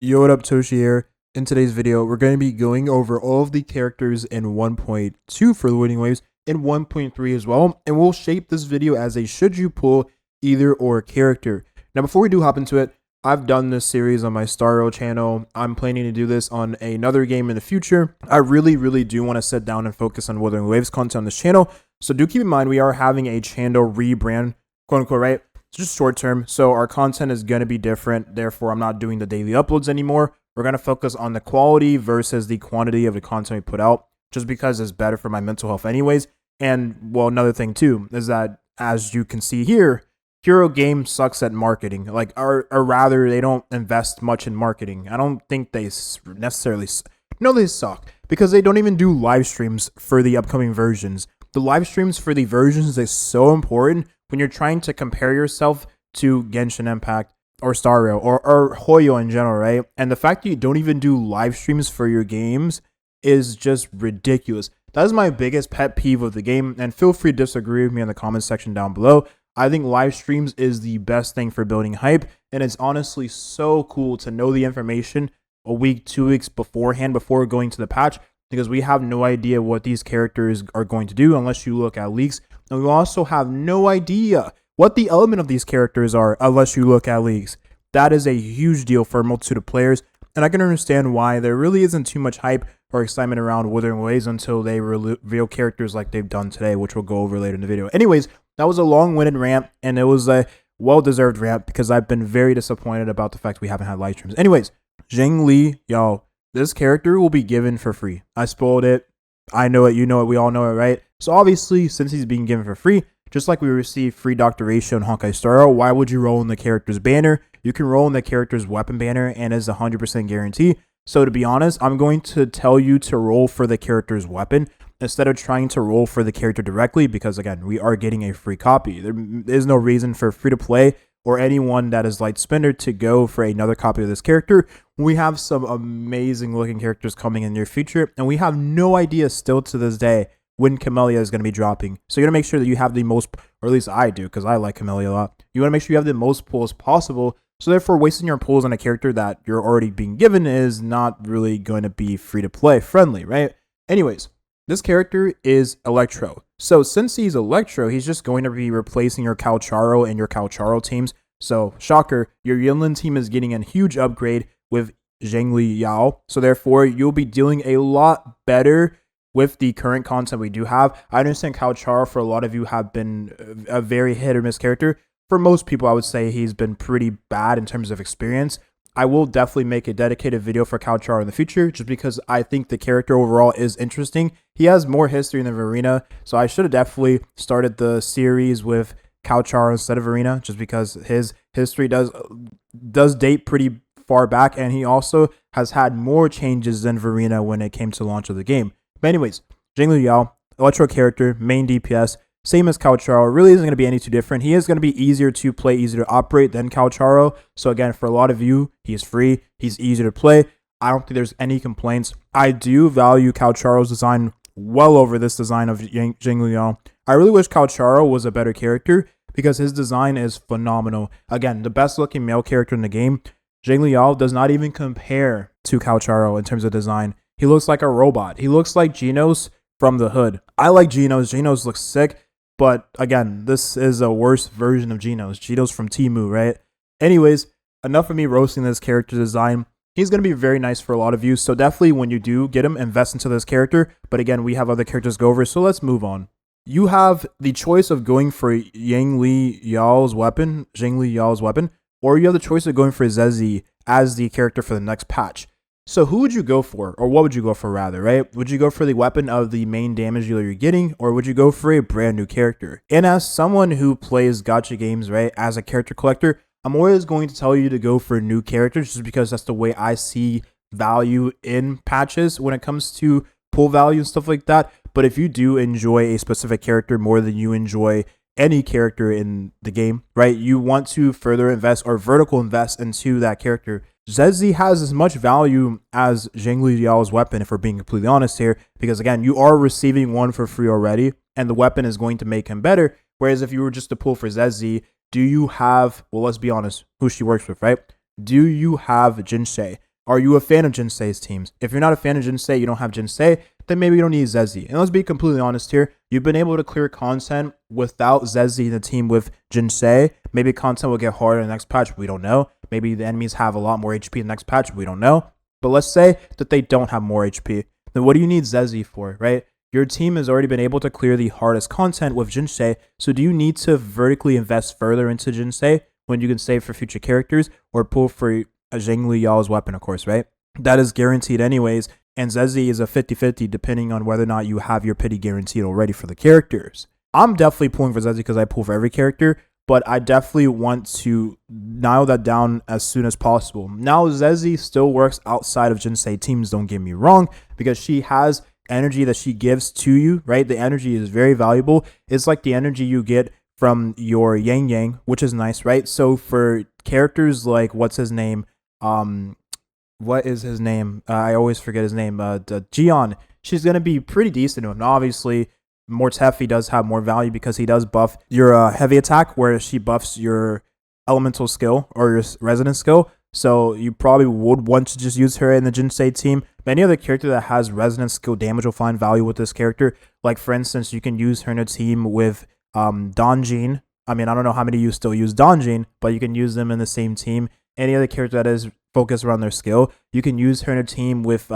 Yo, what up, Toshi here. In today's video, we're going to be going over all of the characters in 1.2 for the Wuthering Waves and 1.3 as well, and we'll shape this video as a should you pull either or character. Now, before we do hop into it, I've done this series on my Star Rail channel. I'm planning to do this on another game in the future. I really do want to sit down and focus on Wuthering Waves content on this channel, so do keep in mind we are having a channel rebrand, quote unquote, right? It's just short term, so our content is going to be different. Therefore, I'm not doing the daily uploads anymore. We're going to focus on the quality versus the quantity of the content we put out, just because it's better for my mental health anyways. And, well, another thing too is that, as you can see here, Hero Game sucks at marketing. Like, or rather, they don't invest much in marketing. I don't think they necessarily... No, they suck, because they don't even do live streams for the upcoming versions. The live streams for the versions is so important when you're trying to compare yourself to Genshin Impact or Star Rail or Hoyo in general, right? And the fact that you don't even do live streams for your games is just ridiculous. That is my biggest pet peeve of the game, and feel free to disagree with me in the comment section down below. I think live streams is the best thing for building hype, and it's honestly so cool to know the information a week, 2 weeks beforehand before going to the patch, because we have no idea what these characters are going to do unless you look at leaks. And we also have no idea what the element of these characters are unless you look at leaks. That is a huge deal for a multitude of players, and I can understand why there really isn't too much hype or excitement around Wuthering Waves until they reveal characters like they've done today, which we'll go over later in the video. Anyways, that was a long-winded rant, and it was a well-deserved rant because I've been very disappointed about the fact we haven't had live streams. Anyways, Xiangli Yao. This character will be given for free. I spoiled it. I know it. You know it. We all know it, right? So obviously, since he's being given for free, just like we received free Dr. Ratio and Honkai Star Rail, why would you roll in the character's banner? You can roll in the character's weapon banner, and it's 100% guarantee. So to be honest, I'm going to tell you to roll for the character's weapon instead of trying to roll for the character directly, because again, we are getting a free copy. There is no reason for free to play or anyone that is light spender to go for another copy of this character. We have some amazing looking characters coming in the near future, and we have no idea still to this day when Camellia is going to be dropping. So you got to make sure that you have the most, or at least I do, because I like Camellia a lot. You want to make sure you have the most pulls possible. So therefore, wasting your pulls on a character that you're already being given is not really going to be free to play friendly, right? Anyways, this character is Electro. So since he's Electro, he's just going to be replacing your Calcharo and your Calcharo teams. So shocker, your Yinlin team is getting a huge upgrade with Xiangli Yao. So therefore, you'll be dealing a lot better with the current content we do have. I understand Calcharo for a lot of you have been a very hit or miss character. For most people, I would say he's been pretty bad in terms of experience. I will definitely make a dedicated video for Calcharo in the future, just because I think the character overall is interesting. He has more history than Verena, so I should have definitely started the series with Calcharo instead of Verena, just because his history does date pretty far back, and he also has had more changes than Verena when it came to launch of the game. But anyways, Xiangli Yao, Electro character, main DPS, same as Calcharo, really isn't going to be any too different. He is going to be easier to play, easier to operate than Calcharo. So again, for a lot of you, he's free, he's easier to play. I don't think there's any complaints. I do value Calcharo's design well over this design of Xiangli Yao. I really wish Calcharo was a better character because his design is phenomenal. Again, the best looking male character in the game. Xiangli Yao does not even compare to Calcharo in terms of design. He looks like a robot. He looks like Genos from the hood. I like Genos. Genos looks sick. But again, this is a worse version of Genos. Genos from Temu, right? Anyways, enough of me roasting this character design. He's going to be very nice for a lot of you. So definitely when you do get him, invest into this character. But again, we have other characters to go over. So let's move on. You have the choice of going for Xiangli Yao's weapon, or you have the choice of going for Zhezhi as the character for the next patch. So who would you go for, or what would you go for rather, right? Would you go for the weapon of the main damage dealer you're getting, or would you go for a brand new character? And as someone who plays gacha games, right, as a character collector, I'm always going to tell you to go for new characters just because that's the way I see value in patches when it comes to pull value and stuff like that. But if you do enjoy a specific character more than you enjoy any character in the game, right, you want to further invest or vertical invest into that character. Zhezhi has as much value as Xiangli Yao's weapon, if we're being completely honest here, because again, you are receiving one for free already, and the weapon is going to make him better. Whereas if you were just to pull for Zhezhi, do you have, well, let's be honest, who she works with, right? Do you have Jinsei? Are you a fan of Jinsei's teams? If you're not a fan of Jinsei, you don't have Jinsei, then maybe you don't need Zhezhi. And let's be completely honest here. You've been able to clear content without Zhezhi in the team with Jinsei. Maybe content will get harder in the next patch. We don't know. Maybe the enemies have a lot more HP in the next patch. We don't know. But let's say that they don't have more HP. Then what do you need Zhezhi for, right? Your team has already been able to clear the hardest content with Jinsei. So do you need to vertically invest further into Jinsei when you can save for future characters or pull for a Xiangli Yao's weapon, of course, right? That is guaranteed anyways. And Zhezhi is a 50-50 depending on whether or not you have your pity guaranteed already for the characters. I'm definitely pulling for Zhezhi because I pull for every character, but I definitely want to nail that down as soon as possible. Now, Zhezhi still works outside of Jinsei teams, don't get me wrong, because she has energy that she gives to you, right? The energy is very valuable. It's like the energy you get from your Yang Yang, which is nice, right? So for characters like, what's his name? What is his name? I always forget his name. Jian. She's going to be pretty decent to him. Now, obviously, Mortefi does have more value because he does buff your heavy attack, where she buffs your elemental skill or your resonance skill. So you probably would want to just use her in the Jinsei team. But any other character that has resonance skill damage will find value with this character. Like, for instance, you can use her in a team with Donjin. I mean, I don't know how many of you still use Donjin, but you can use them in the same team. Any other character that is focused around their skill, you can use her in a team with,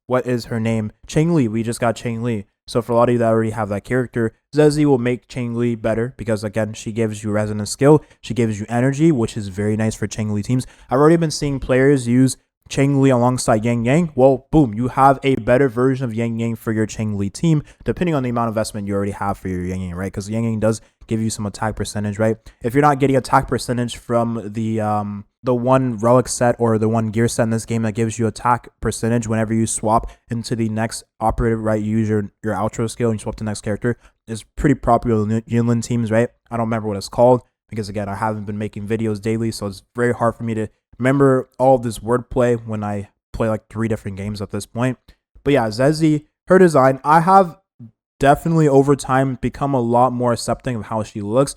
what is her name? Xiangli. We just got Xiangli. So for a lot of you that already have that character, Zhezhi will make Xiangli better because, again, she gives you resonance skill. She gives you energy, which is very nice for Xiangli teams. I've already been seeing players use Xiangli alongside Yang Yang. Well, boom, you have a better version of Yang Yang for your Xiangli team, depending on the amount of investment you already have for your Yang Yang, right? Because Yang Yang does give you some attack percentage, right? If you're not getting attack percentage from the one relic set or the one gear set in this game that gives you attack percentage whenever you swap into the next operative, right? You use your outro skill and you swap to the next character. Is pretty popular in Yinland teams, right? I don't remember what it's called because, again, I haven't been making videos daily, so it's very hard for me to remember all of this wordplay when I play like 3 different games at this point. But yeah, Zhezhi, her design, I have definitely over time become a lot more accepting of how she looks.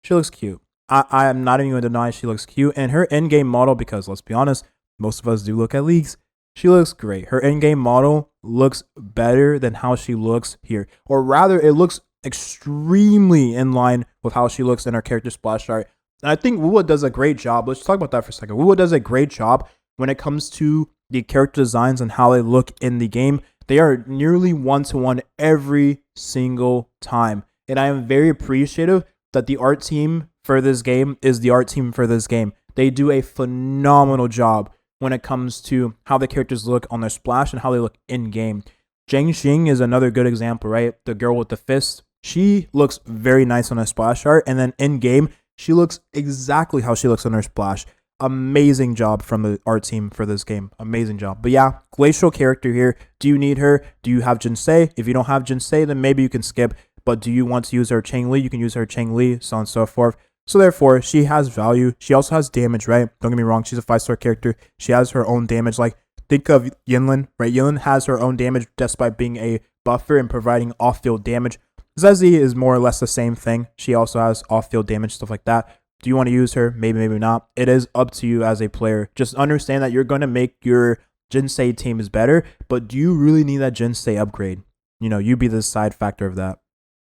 She looks cute. I am not even going to deny she looks cute. And her in-game model, because let's be honest, most of us do look at leagues, she looks great. Her in-game model looks better than how she looks here. Or rather, it looks extremely in line with how she looks in her character splash art. And I think wuwa does a great job. Let's talk about that for a second. wuwa does a great job when it comes to the character designs and how they look in the game. They are nearly one-to-one every single time. And I am very appreciative that the art team for this game is the art team for this game. They do a phenomenal job when it comes to how the characters look on their splash and how they look in-game. Zhang Xing is another good example, right? The girl with the fist. She looks very nice on her splash art. And then in-game, she looks exactly how she looks on her splash. Amazing job from the art team for this game. Amazing job. But yeah, glacial character here. Do you need her? Do you have Jinsei? If you don't have Jinsei, then maybe you can skip. But do you want to use her Xiangli? You can use her Xiangli, so on and so forth. So therefore, she has value. She also has damage, right? Don't get me wrong. She's a 5-star character. She has her own damage. Like, think of Yinland, right? Yinland has her own damage just by being a buffer and providing off-field damage. Zhezhi is more or less the same thing. She also has off-field damage, stuff like that. Do you want to use her? Maybe, maybe not. It is up to you as a player. Just understand that you're going to make your Jinsei teams better, but do you really need that Jinsei upgrade? You know, you be the side factor of that.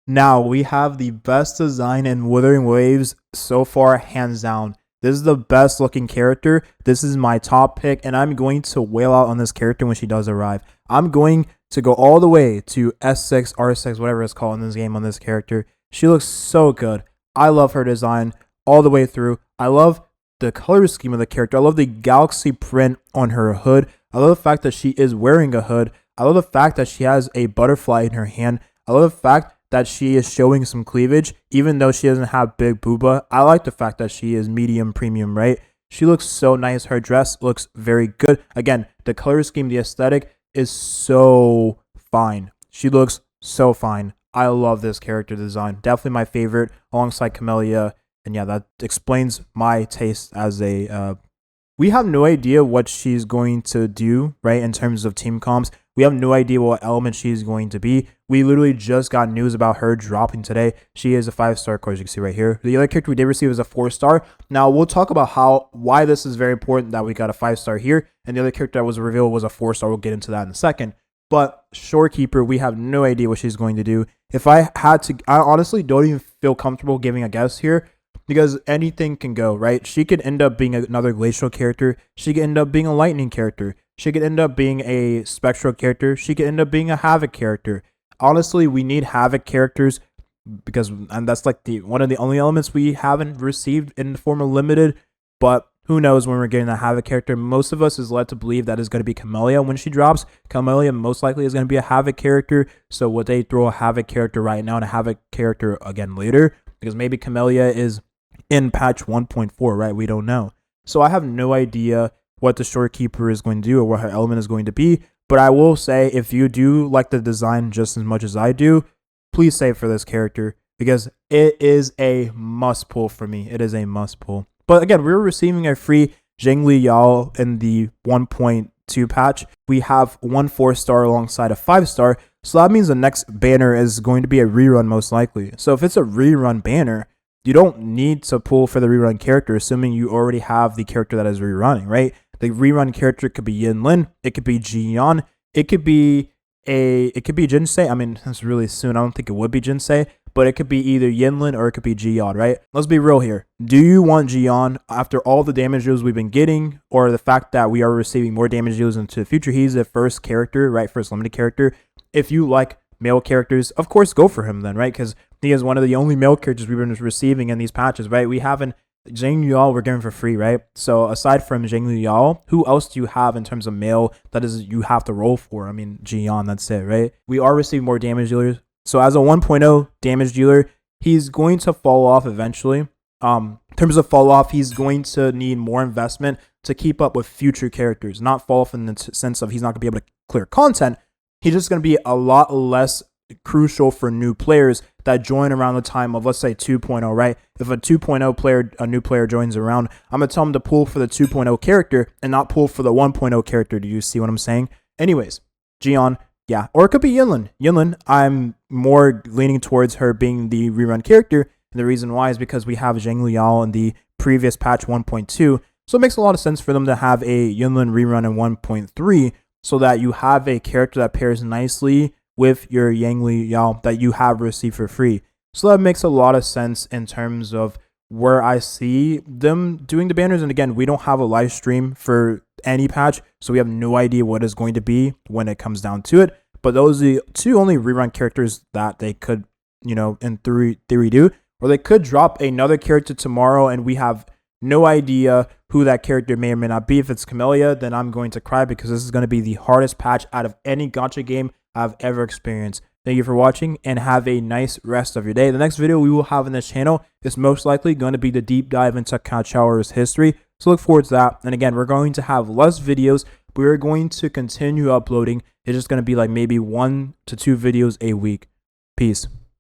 Now, we have the best design in Wuthering Waves so far, hands down. This is the best looking character. This is my top pick, and I'm going to wail out on this character when she does arrive. I'm going to go all the way to S6, R6, whatever it's called in this game on this character. She looks so good. I love her design all the way through. I love the color scheme of the character. I love the galaxy print on her hood. I love the fact that she is wearing a hood. I love the fact that she has a butterfly in her hand. I love the fact that she is showing some cleavage, even though she doesn't have big booba. I like the fact that she is medium premium, right? She looks so nice. Her dress looks very good. Again, the color scheme, the aesthetic is so fine. She looks so fine. I love this character design. Definitely my favorite alongside Camellia. And yeah, that explains my taste as a... we have no idea what she's going to do, right, in terms of team comps. We have no idea what element she's going to be. We literally just got news about her dropping today. She is a 5-star, of course, you can see right here. The other character we did receive is a 4-star. Now, we'll talk about why this is very important that we got a 5-star here, and the other character that was revealed was a 4-star. We'll get into that in a second. But Shorekeeper, we have no idea what she's going to do. If I had to, I honestly don't even feel comfortable giving a guess here, because anything can go, right? She could end up being another glacial character. She could end up being a lightning character. She could end up being a spectral character. She could end up being a havoc character. Honestly, we need havoc characters because, and that's like one of the only elements we haven't received in the form of limited. But who knows when we're getting a havoc character? Most of us is led to believe that is going to be Camellia when she drops. Camellia most likely is going to be a havoc character. So would they throw a havoc character right now and a havoc character again later? Because maybe Camellia is in patch 1.4, right? We don't know. So I have no idea what the Shorekeeper is going to do or what her element is going to be. But I will say, if you do like the design just as much as I do, please save for this character because it is a must pull for me. It is a must pull. But again, we're receiving a free Xiangli Yao in the 1.2 patch. We have 1 4-star alongside a 5-star. So that means the next banner is going to be a rerun most likely. So if it's a rerun banner, you don't need to pull for the rerun character, assuming you already have the character that is rerunning, right? The rerun character could be Yinlin, it could be Jian, it could be Jinsei. I mean, that's really soon. I don't think it would be Jinsei, but it could be either Yinlin or it could be Jian, right? Let's be real here. Do you want Jian after all the damage deals we've been getting, or the fact that we are receiving more damage deals into the future? He's the first character, right? First limited character. If you like male characters, of course, go for him then, right? Because he is one of the only male characters we've been receiving in these patches, right? We haven't. Xiangli Yao we're getting for free, right? So aside from Xiangli Yao, who else do you have in terms of male that is you have to roll for? I mean, Jian, that's it, right? We are receiving more damage dealers. So as a 1.0 damage dealer, he's going to fall off eventually. In terms of fall off, he's going to need more investment to keep up with future characters. Not fall off in the sense of he's not going to be able to clear content. He's just going to be a lot less crucial for new players that join around the time of, let's say, 2.0, right? If a 2.0 player, a new player joins around, I'm going to tell him to pull for the 2.0 character and not pull for the 1.0 character. Do you see what I'm saying? Anyways, Jian, yeah. Or it could be Yinlin. Yinlin, I'm more leaning towards her being the rerun character. And the reason why is because we have Xiangli Yao in the previous patch 1.2. So it makes a lot of sense for them to have a Yinlin rerun in 1.3 so that you have a character that pairs nicely with your Xiangli Yao that you have received for free. So that makes a lot of sense in terms of where I see them doing the banners. And again, we don't have a live stream for any patch, so we have no idea what it's going to be when it comes down to it. But those are the two only rerun characters that they could, you know, in theory do. Or they could drop another character tomorrow and we have no idea who that character may or may not be. If it's Camellia, then I'm going to cry because this is going to be the hardest patch out of any gacha game I've ever experienced. Thank you for watching and have a nice rest of your day. The next video we will have in this channel is most likely going to be the deep dive into Kachao's history. So look forward to that. And again, we're going to have less videos, but we're going to continue uploading. It's just going to be like maybe 1 to 2 videos a week. Peace.